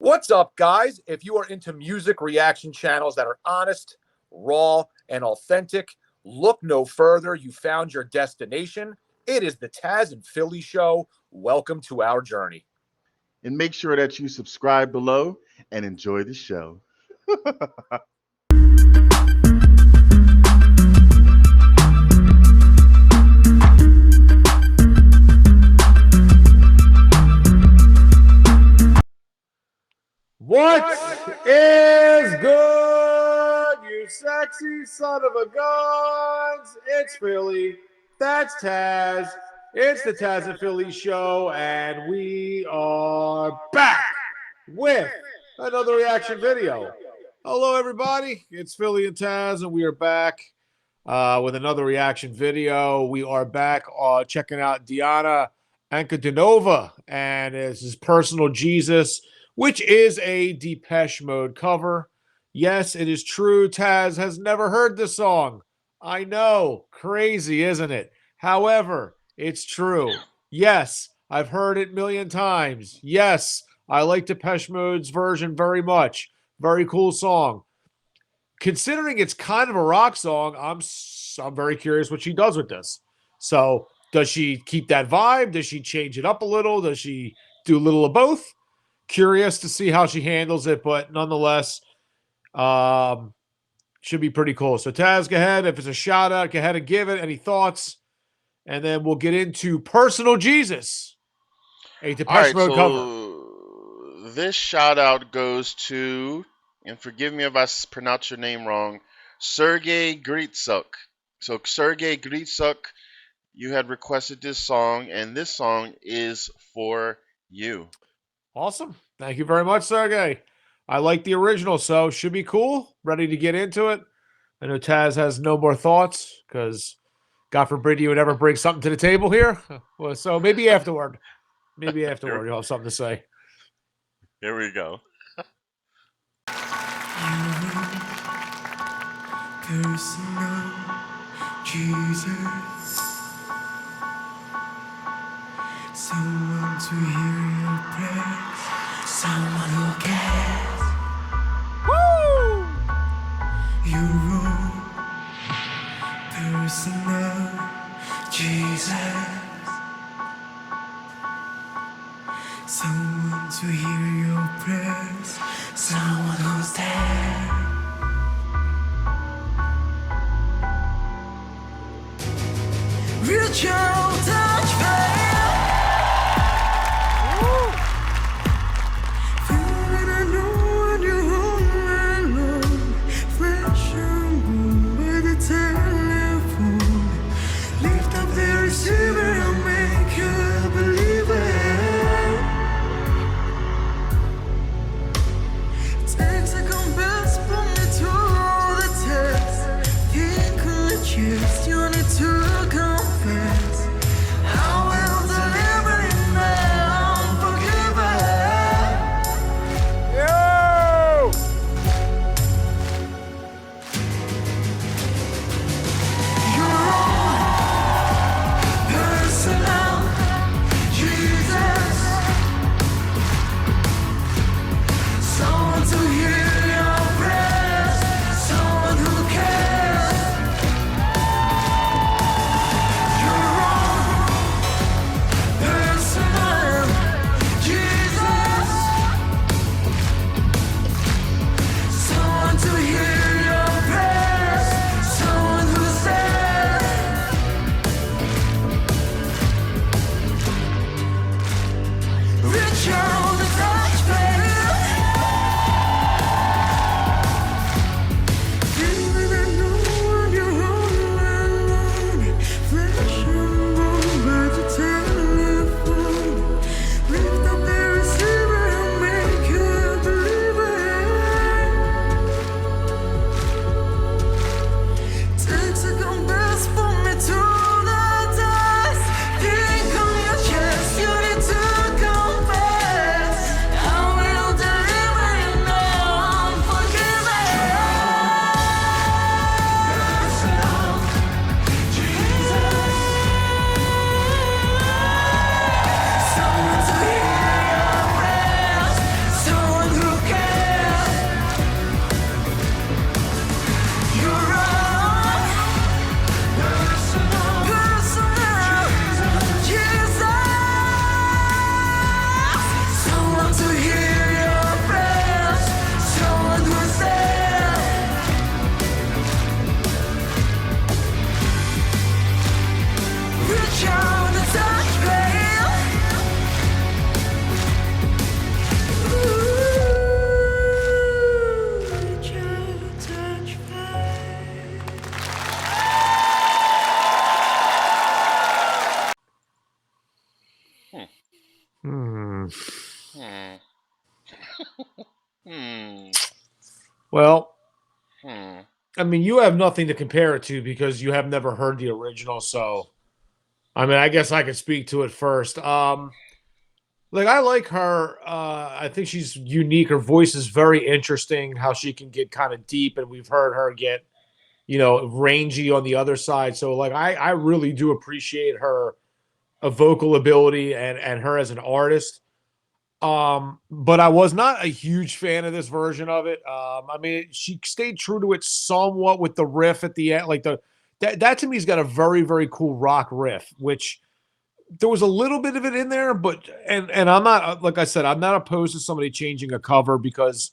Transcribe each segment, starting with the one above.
What's up, guys? If you are into music reaction channels that are honest, raw, and authentic, look no further. You found your destination. It is the Tazzz and Philly Show. Welcome to our journey. And make sure that you subscribe below and enjoy the show. What is good, you sexy son of a guns? It's Philly. That's Tazzz. It's the Tazzz and Philly Show, and we are back with another reaction video. Hello, everybody. It's Philly and Tazzz, and we are back with another reaction video. We are back checking out Diana Ankudinova, and it's his Personal Jesus, which is a Depeche Mode cover. Yes, it is true. Tazzz has never heard this song. I know. Crazy, isn't it? However, it's true. Yes, I've heard it a million times. Yes, I like Depeche Mode's version very much. Very cool song. Considering it's kind of a rock song, I'm very curious what she does with this. So, does she keep that vibe? Does she change it up a little? Does she do a little of both? Curious to see how she handles it, but nonetheless, should be pretty cool. So Tazzz, go ahead. If it's a shout out, go ahead and give it. Any thoughts? And then we'll get into Personal Jesus, a Depeche Mode cover. This shout out goes to, and forgive me if I pronounce your name wrong, Sergey Gritsuk. So Sergey Gritsuk, you had requested this song, and this song is for you. Awesome. Thank you very much, Sergey. I like the original, so should be cool. Ready to get into it. I know Tazzz has no more thoughts because God forbid you would ever bring something to the table here. Well, so maybe afterward. Maybe afterward you'll have something to say. Here we go. Personal Jesus, someone to hear your prayers, someone who cares. Woo! You wrote personal Jesus, someone to hear your prayers, someone who's there. Reach out, touch fire. Feeling I know when you're home alone, fresh and warm by the telephone. Lift up the receiver and make you a believer. Hmm. Well, Hmm. I mean, you have nothing to compare it to because you have never heard the original. So, I mean, I guess I could speak to it first. Like I like her. I think she's unique. Her voice is very interesting. How she can get kind of deep, and we've heard her get, rangy on the other side. So, like, I really do appreciate her a vocal ability and her as an artist. But I was not a huge fan of this version of it. I mean, she stayed true to it somewhat with the riff at the end. Like that to me's got a very, very cool rock riff, which there was a little bit of it in there, but and I'm not, like I said, I'm not opposed to somebody changing a cover because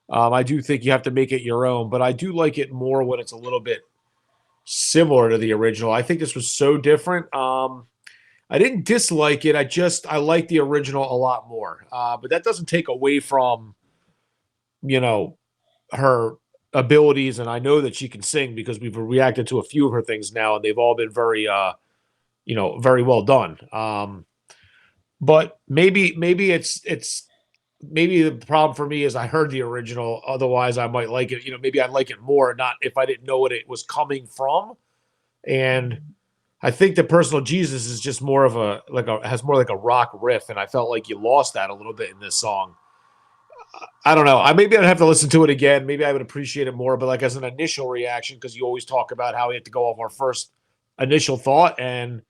I do think you have to make it your own, but I do like it more when it's a little bit similar to the original. I think this was so different. I didn't dislike it. I like the original a lot more. But that doesn't take away from, you know, her abilities. And I know that she can sing because we've reacted to a few of her things now, and they've all been very, very well done. But maybe maybe the problem for me is I heard the original. Otherwise, I might like it. Maybe I'd like it more, not if I didn't know what it was coming from. And I think that Personal Jesus is just more of has more like a rock riff, and I felt like you lost that a little bit in this song. I don't know. Maybe I'd have to listen to it again. Maybe I would appreciate it more. But like as an initial reaction, because you always talk about how we have to go off our first initial thought, and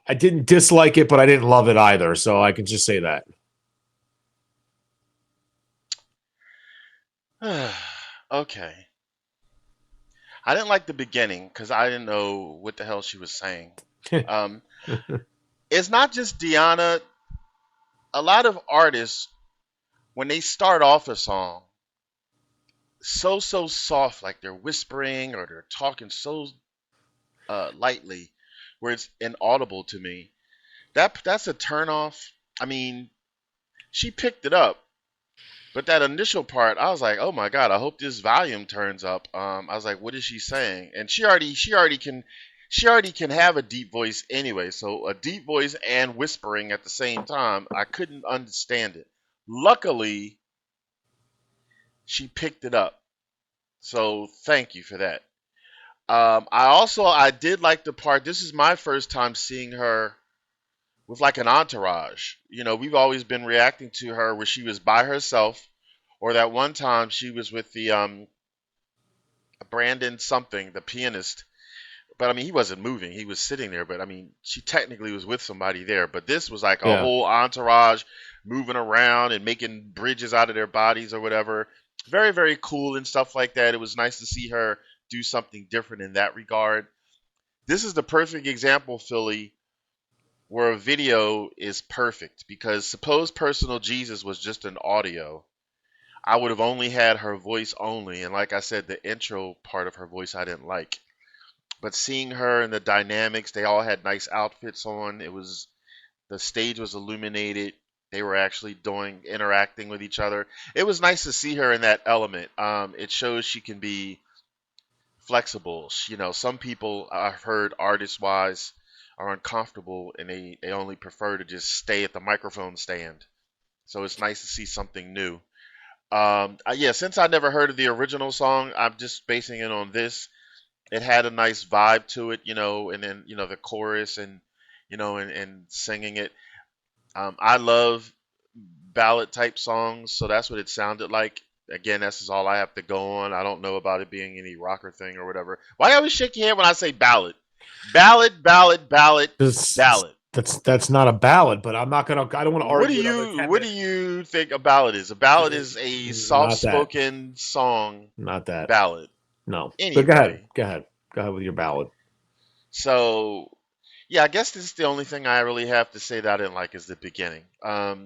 I didn't dislike it, but I didn't love it either. So I can just say that. Okay. I didn't like the beginning because I didn't know what the hell she was saying. It's not just Diana. A lot of artists, when they start off a song, so soft, like they're whispering or they're talking so lightly, where it's inaudible to me. That's a turnoff. I mean, she picked it up. But that initial part, I was like, "Oh my God! I hope this volume turns up." I was like, "What is she saying?" And she already can have a deep voice anyway. So a deep voice and whispering at the same time, I couldn't understand it. Luckily, she picked it up. So thank you for that. I did like the part. This is my first time seeing her with like an entourage. We've always been reacting to her where she was by herself, or that one time she was with the Brandon something, the pianist. But I mean, he wasn't moving; he was sitting there. But I mean, she technically was with somebody there. But this was like a whole entourage moving around and making bridges out of their bodies or whatever. Very, very cool and stuff like that. It was nice to see her do something different in that regard. This is the perfect example, Philly, where a video is perfect, because suppose Personal Jesus was just an audio, I would have only had her voice only, and like I said, the intro part of her voice I didn't like. But seeing her and the dynamics, they all had nice outfits on. The stage was illuminated. They were actually interacting with each other. It was nice to see her in that element. It shows she can be flexible. Some people I've heard artist-wise are uncomfortable and they only prefer to just stay at the microphone stand. So it's nice to see something new. Since I never heard of the original song, I'm just basing it on this. It had a nice vibe to it, and then, the chorus and, and singing it. I love ballad type songs, so that's what it sounded like. Again, this is all I have to go on. I don't know about it being any rocker thing or whatever. Why you always shake your head when I say ballad? Ballad. That's not a ballad, but I don't want to argue. What do you think a ballad is? A ballad is a soft-spoken song. Not that ballad. No. Anyway. But go ahead with your ballad. So, yeah, I guess this is the only thing I really have to say that I didn't like is the beginning. But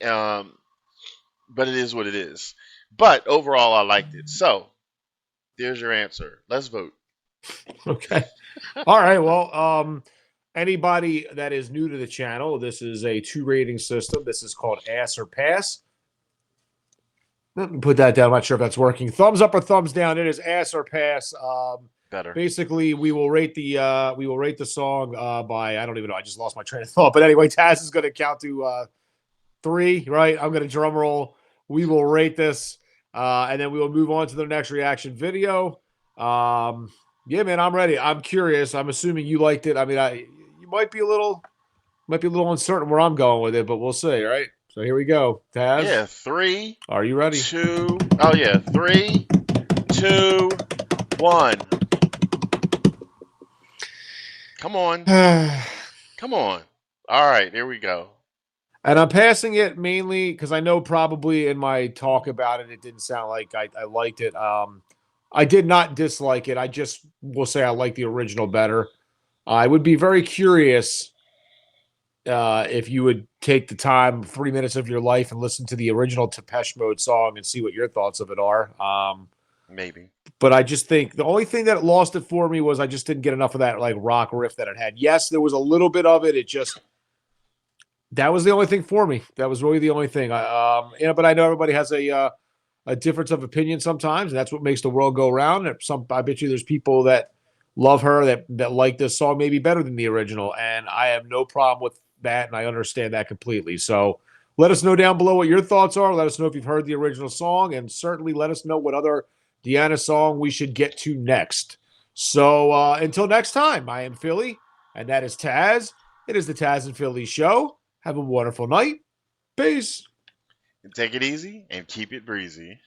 it is what it is. But overall, I liked it. So, there's your answer. Let's vote. Okay. All right. Well, anybody that is new to the channel, this is a 2 rating system. This is called Ass or Pass. Let me put that down. I'm not sure if that's working. Thumbs up or thumbs down. It is Ass or Pass. Better. Basically, we will rate the song by, I don't even know. I just lost my train of thought. But anyway, Tazzz is going to count to 3. Right. I'm going to drum roll. we will rate this, and then we will move on to the next reaction video. Yeah, man, I'm ready. I'm curious. I'm assuming you liked it. I mean, you might be a little uncertain where I'm going with it, but we'll see. All right. So here we go. Tazzz, Yeah, 3, are you ready? 2. Oh yeah, 3, 2, 1. Come on, come on. All right, here we go. And I'm passing it mainly because I know probably in my talk about it, it didn't sound like I liked it. I did not dislike it. I just will say I like the original better. I would be very curious if you would take the time, 3 minutes of your life, and listen to the original Depeche Mode song and see what your thoughts of it are. Maybe. But I just think the only thing that lost it for me was I just didn't get enough of that like rock riff that it had. Yes, there was a little bit of it. It just that was the only thing for me. That was really the only thing. But I know everybody has a difference of opinion sometimes, and that's what makes the world go round. And I bet you there's people that love her that like this song maybe better than the original, and I have no problem with that, and I understand that completely. So let us know down below what your thoughts are. Let us know if you've heard the original song, and certainly let us know what other Diana song we should get to next. So until next time, I am Philly, and that is Tazzz. It is the Tazzz and Philly Show. Have a wonderful night. Peace. Take it easy and keep it breezy.